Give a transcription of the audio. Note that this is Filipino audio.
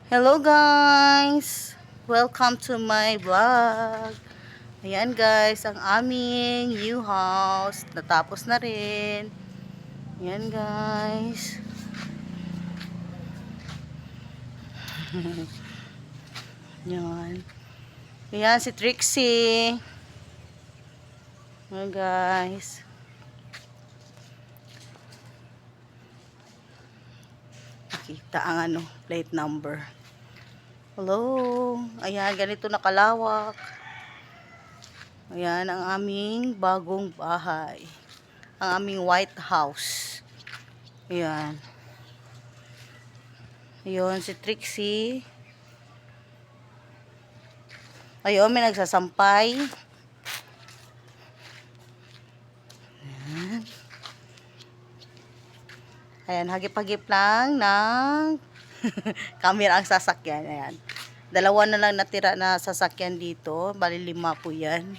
Hello guys! Welcome to my vlog. Ayan guys, ang aming new house. Natapos na rin. Ayan guys. Ayan. Ayan si Trixie. Ayan guys. Nakita ang plate number. Hello. Ayan, ganito nakalawak. Ayan ang aming bagong bahay. Ang aming White House. Ayan. Ayun, si Trixie. Ayun, may nagsasampay. Ayan. Ayan, hagip-hagip lang ng camera ang sasakyan. Ayan. Dalawa na lang natira na sasakyan dito. Bali 5 po yan.